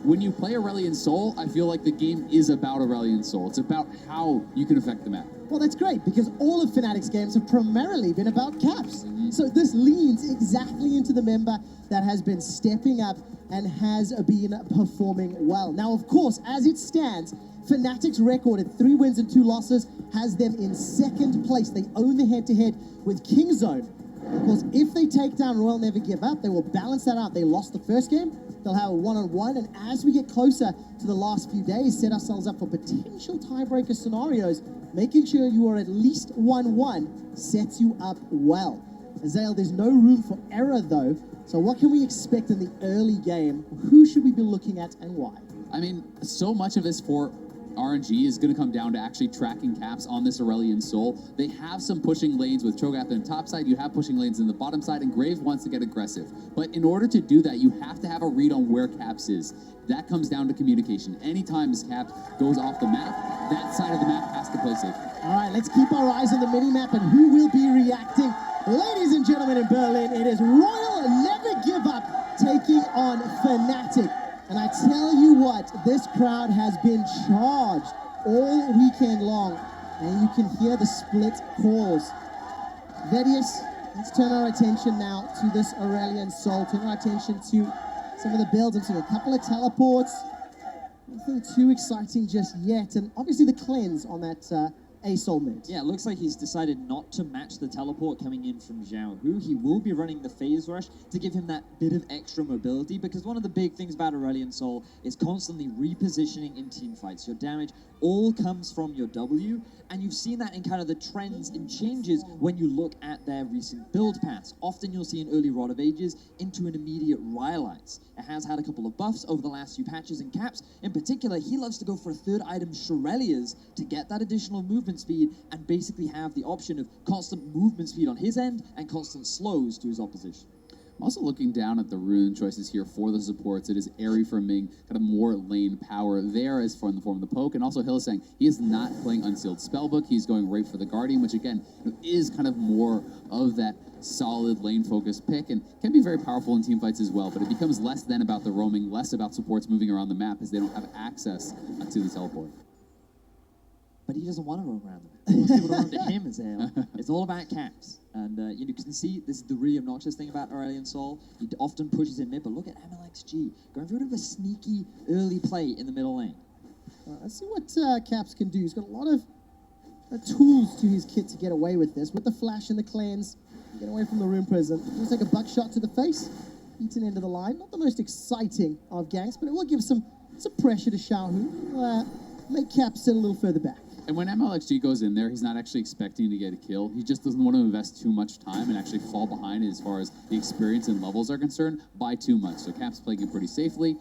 when you play Aurelion Sol, I feel like the game is about Aurelion Sol. It's about how you can affect the map. Well, that's great, because all of Fnatic's games have primarily been about caps. So this leans exactly into the member that has been stepping up and has been performing well. Now, of course, as it stands, Fnatic's record at 3 wins and 2 losses has them in 2nd place. They own the head-to-head with Kingzone. Of course, if they take down Royal Never Give Up, they will balance that out. They lost the first game, they'll have a 1-on-1, and as we get closer to the last few days, set ourselves up for potential tiebreaker scenarios. Making sure you are at least 1-1 sets you up well. Azale, there's no room for error though, so what can we expect in the early game? Who should we be looking at and why? I mean, so much of this for RNG is going to come down to actually tracking caps on this Aurelion Sol. They have some pushing lanes with Cho'Gath on the top side, you have pushing lanes in the bottom side, and Grave wants to get aggressive. But in order to do that, you have to have a read on where caps is. That comes down to communication. Anytime this cap goes off the map, that side of the map has to play safe. All right, let's keep our eyes on the mini-map and who will be reacting. Ladies and gentlemen in Berlin, it is Royal Never Give Up taking on Fnatic. And I tell you what, this crowd has been charged all weekend long. And you can hear the split calls. Vedius, let's turn our attention now to this Aurelion Sol. Turn our attention to some of the builds. I'm seeing a couple of teleports. Nothing too exciting just yet. And obviously the cleanse on that A-Sol mid. Yeah, it looks like he's decided not to match the teleport coming in from Zhao Hu. He will be running the phase rush to give him that bit of extra mobility, because one of the big things about Aurelion Sol is constantly repositioning in team fights. Your damage all comes from your W, and you've seen that in kind of the trends and changes when you look at their recent build paths. Often you'll see an early Rod of Ages into an immediate Rhyolites. It has had a couple of buffs over the last few patches and caps. In particular, he loves to go for a 3rd item, Shurelias, to get that additional movement speed and basically have the option of constant movement speed on his end and constant slows to his opposition. I'm also looking down at the rune choices here for the supports. It is Airy for Ming, kind of more lane power there as for in the form of the poke. And also Hill is saying he is not playing Unsealed Spellbook. He's going right for the Guardian, which again is kind of more of that solid lane focused pick and can be very powerful in team fights as well. But it becomes less then about the roaming, less about supports moving around the map as they don't have access to the teleport. But he doesn't want to roam around them. He wants people to roam to him, Azale. It's all about caps. And you can see this is the really obnoxious thing about Aurelion Sol. He often pushes in mid, but look at MLXG. Going for a bit of a sneaky early play in the middle lane. Let's see what Caps can do. He's got a lot of tools to his kit to get away with this. With the flash and the cleanse, get away from the rune prison. Just take a buckshot to the face, eaten into the line. Not the most exciting of ganks, but it will give some pressure to Zhao Hu. Make Caps sit a little further back. And when MLXG goes in there, he's not actually expecting to get a kill. He just doesn't want to invest too much time and actually fall behind as far as the experience and levels are concerned by too much. So Caps playing it pretty safely.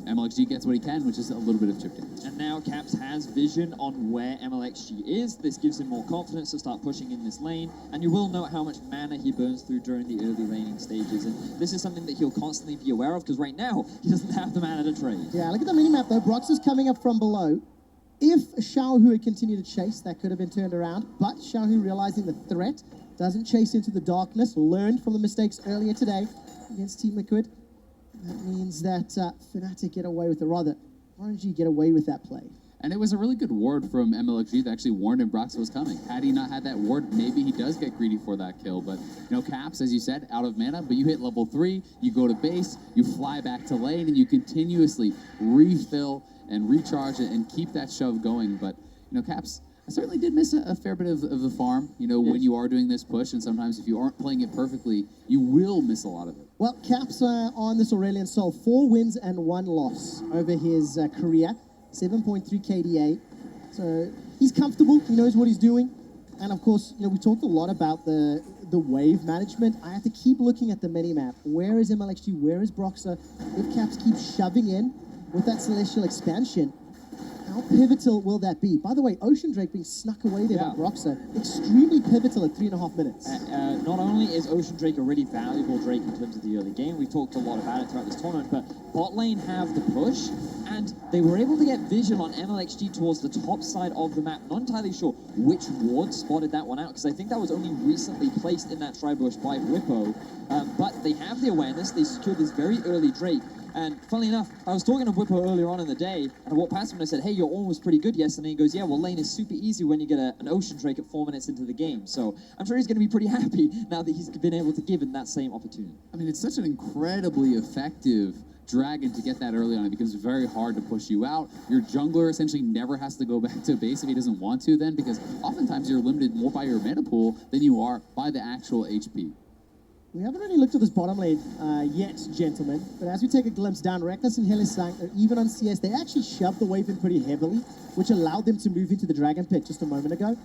MLXG gets what he can, which is a little bit of chip damage. And now Caps has vision on where MLXG is. This gives him more confidence to start pushing in this lane. And you will note how much mana he burns through during the early laning stages. And this is something that he'll constantly be aware of, because right now, he doesn't have the mana to trade. Yeah, look at the minimap though. Brox is coming up from below. If Zhao Hu had continued to chase, that could have been turned around. But Zhao Hu, realizing the threat, doesn't chase into the darkness, learned from the mistakes earlier today against Team Liquid. That means that Fnatic get away with it, rather, RNG get away with that play. And it was a really good ward from MLXG that actually warned him Brox was coming. Had he not had that ward, maybe he does get greedy for that kill. But, you know, Caps, as you said, out of mana, but you hit level 3, you go to base, you fly back to lane, and you continuously refill and recharge it and keep that shove going. But, you know, Caps, I certainly did miss a fair bit of the farm, you know, when you are doing this push, and sometimes if you aren't playing it perfectly, you will miss a lot of it. Well, Caps on this Aurelion Sol, 4 wins and 1 loss over his career, 7.3 KDA. So he's comfortable, he knows what he's doing. And of course, you know, we talked a lot about the wave management. I have to keep looking at the minimap. Where is MLXG? Where is Broxer? If Caps keeps shoving in with that Celestial expansion, how pivotal will that be? By the way, Ocean Drake being snuck away there by Broxer, extremely pivotal at 3.5 minutes. Not only is Ocean Drake a really valuable Drake in terms of the early game, we've talked a lot about it throughout this tournament, but bot lane have the push, and they were able to get vision on MLXG towards the top side of the map. Not entirely sure which ward spotted that one out, because I think that was only recently placed in that tri-bush by Whippo, but they have the awareness, they secured this very early Drake, And funnily enough, I was talking to Whippo earlier on in the day, and I walked past him and I said, hey, your Ornn was pretty good yesterday. And he goes, yeah, well, lane is super easy when you get an Ocean Drake at 4 minutes into the game. So I'm sure he's going to be pretty happy now that he's been able to give him that same opportunity. I mean, it's such an incredibly effective dragon to get that early on. It becomes very hard to push you out. Your jungler essentially never has to go back to base if he doesn't want to then, because oftentimes you're limited more by your mana pool than you are by the actual HP. We haven't really looked at this bottom lane yet, gentlemen, but as we take a glimpse down, Reckless and Hylissang are even on CS. They actually shoved the wave in pretty heavily, which allowed them to move into the Dragon Pit just a moment ago.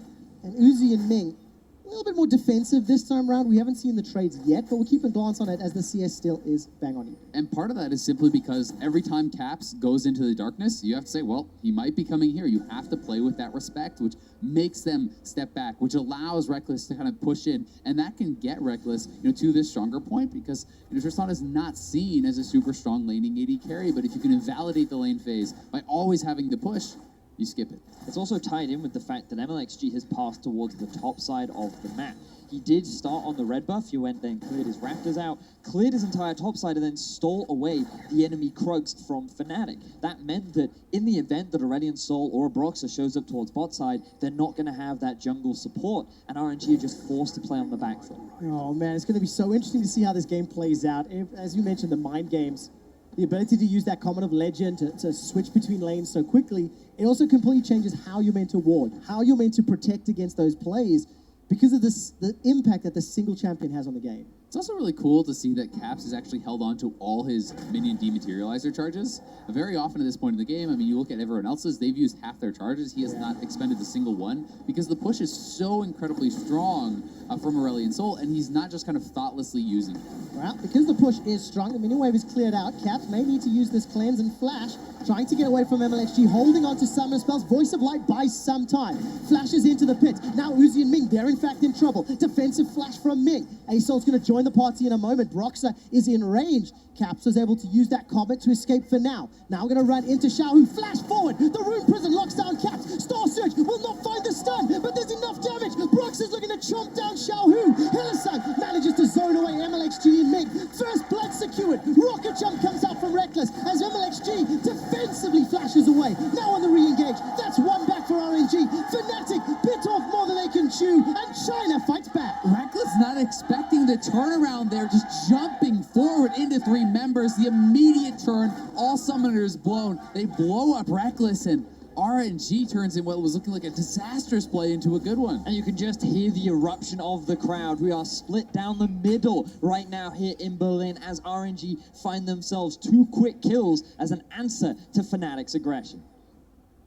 And Uzi and Ming, a little bit more defensive this time around. We haven't seen the trades yet, but we'll keep a glance on it as the CS still is bang on you. And part of that is simply because every time Caps goes into the darkness, you have to say, well, he might be coming here. You have to play with that respect, which makes them step back, which allows Reckless to kind of push in. And that can get Reckless, to this stronger point, because Tristan is not seen as a super strong laning AD carry, but if you can invalidate the lane phase by always having to push, you skip it. It's also tied in with the fact that MLXG has passed towards the top side of the map. He did start on the red buff. He went then cleared his Raptors out, cleared his entire top side, and then stole away the enemy Krugs from Fnatic. That meant that in the event that Aurelion Sol or a Broxah shows up towards bot side, they're not going to have that jungle support, and RNG are just forced to play on the back foot. Oh man, it's going to be so interesting to see how this game plays out. As you mentioned, the mind games, the ability to use that comment of legend to switch between lanes so quickly, it also completely changes how you're meant to ward, how you're meant to protect against those plays because of the impact that the single champion has on the game. It's also really cool to see that Caps has actually held on to all his minion dematerializer charges. Very often at this point in the game, I mean, you look at everyone else's, they've used half their charges. He has not expended a single one because the push is so incredibly strong from Aurelion Sol, and he's not just kind of thoughtlessly using it. Well, because the push is strong, the minion wave is cleared out. Caps may need to use this cleanse and flash, trying to get away from MLXG, holding on to summon spells. Voice of Light buys some time. Flashes into the pit. Now Uzi and Ming, they're in fact in trouble. Defensive flash from Ming. Asol's going to join the party in a moment. Broxah is in range. Caps was able to use that comet to escape for now. Now we're going to run into Xiaohu. Flash forward. The Rune Prison locks down Caps. Star Surge will not find the stun, but there's enough damage. Broxah's looking to chomp down Xiaohu. Hylissang manages to zone away MLXG and Ming. First blood secured. Rocket jump comes out from Reckless as MLXG defensively flashes away. Now on the re-engage. That's one back for RNG. Fnatic bit off more than they can chew, and China fights back. Reckless not expecting the turnaround there, just jumping forward into three members. The immediate turn, all summoners blown. They blow up Reckless, and RNG turns in what was looking like a disastrous play into a good one. And you can just hear the eruption of the crowd. We are split down the middle right now here in Berlin as RNG find themselves 2 quick kills as an answer to Fnatic's aggression.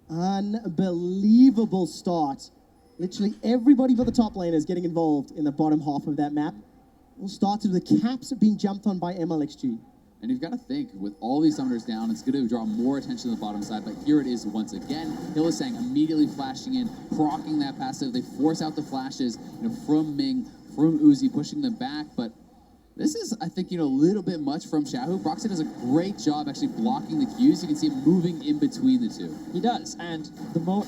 Unbelievable start. Literally everybody but the top laners getting involved in the bottom half of that map. We'll start with the Caps being jumped on by MLXG. And you've got to think, with all these summoners down, it's going to draw more attention to the bottom side, but here it is once again. Hylissang immediately flashing in, proccing that passive. They force out the flashes from Ming, from Uzi, pushing them back, but this is, I think, a little bit much from Xiaohu. Broxah does a great job actually blocking the Qs. You can see him moving in between the two. He does, and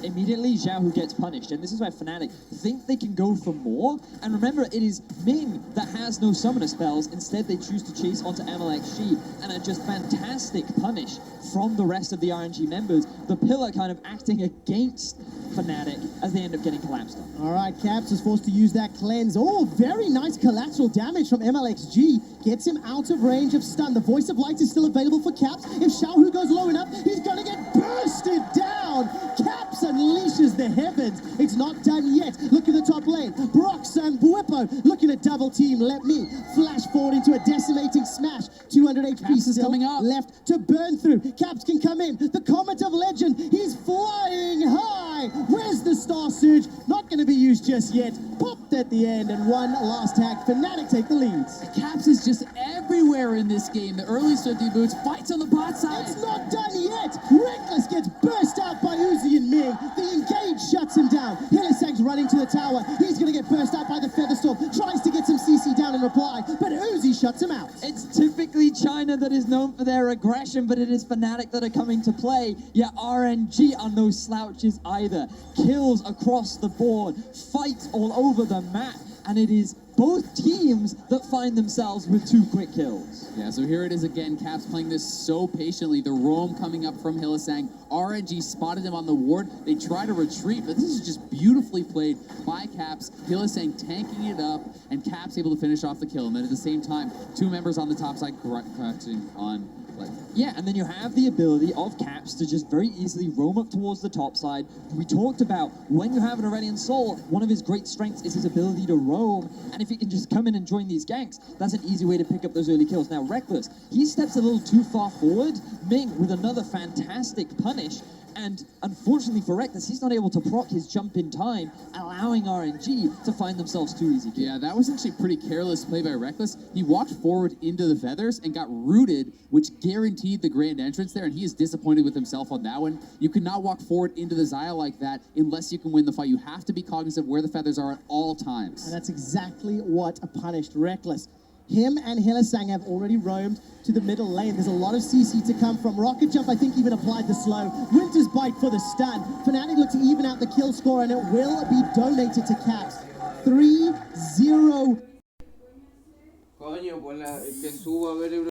immediately Xiaohu gets punished, and this is why Fnatic think they can go for more. And remember, it is Ming that has no summoner spells. Instead, they choose to chase onto MLXG, and a just fantastic punish from the rest of the RNG members. The pillar kind of acting against Fnatic as they end up getting collapsed on. All right, Caps is forced to use that cleanse. Oh, very nice collateral damage from MLXG. Gets him out of range of stun. The Voice of Light is still available for Caps. If Xiaohu goes low enough, he's going to get bursted down. Caps unleashes the heavens. It's not done yet. Look at the top lane. Brox and Buipo looking at double team. Let me flash forward into a decimating smash. 200 HP Caps is still coming up. left to burn through. Caps can come in. The Comet of Legend. He's flying high. Where's the Star Surge? Not going to be used just yet. Popped at the end, and one last hack. Fnatic take the leads. Caps is just everywhere in this game. The early Swifty Boots fights on the bot side. It's not done yet. Reckless gets burst out by Uzi and Ming. The engage shuts him down. Hylissang's running to the tower. He's going to get burst out by the Featherstorm. Tries to get some CC down in reply, but Uzi shuts him out. It's typically China that is known for their aggression, but it is Fnatic that are coming to play. Yet RNG are no slouches either. Kills across the board, fights all over the map, and it is both teams that find themselves with 2 quick kills. Yeah, so here it is again. Caps playing this so patiently. The roam coming up from Hylissang. RNG spotted him on the ward. They try to retreat, but this is just beautifully played by Caps. Hylissang tanking it up, and Caps able to finish off the kill. And then at the same time, 2 members on the top side crashing on. Yeah, and then you have the ability of Caps to just very easily roam up towards the top side. We talked about when you have an Aurelion Sol, one of his great strengths is his ability to roam, and if he can just come in and join these ganks, that's an easy way to pick up those early kills. Now, Reckless, he steps a little too far forward. Ming with another fantastic punish, and unfortunately for Reckless, he's not able to proc his jump in time, allowing RNG to find themselves 2 easy kills. Yeah, that was actually pretty careless play by Reckless. He walked forward into the feathers and got rooted, which guaranteed the grand entrance there, and he is disappointed with himself on that one. You cannot walk forward into the Xayah like that unless you can win the fight. You have to be cognizant of where the feathers are at all times. And that's exactly what punished Reckless. Him and Hylissang have already roamed to the middle lane. There's a lot of CC to come from. Rocket Jump, I think, even applied the slow. Winter's Bite for the stun. Fnatic look to even out the kill score, and it will be donated to Caps. 3-0. Coño, pues que subo a ver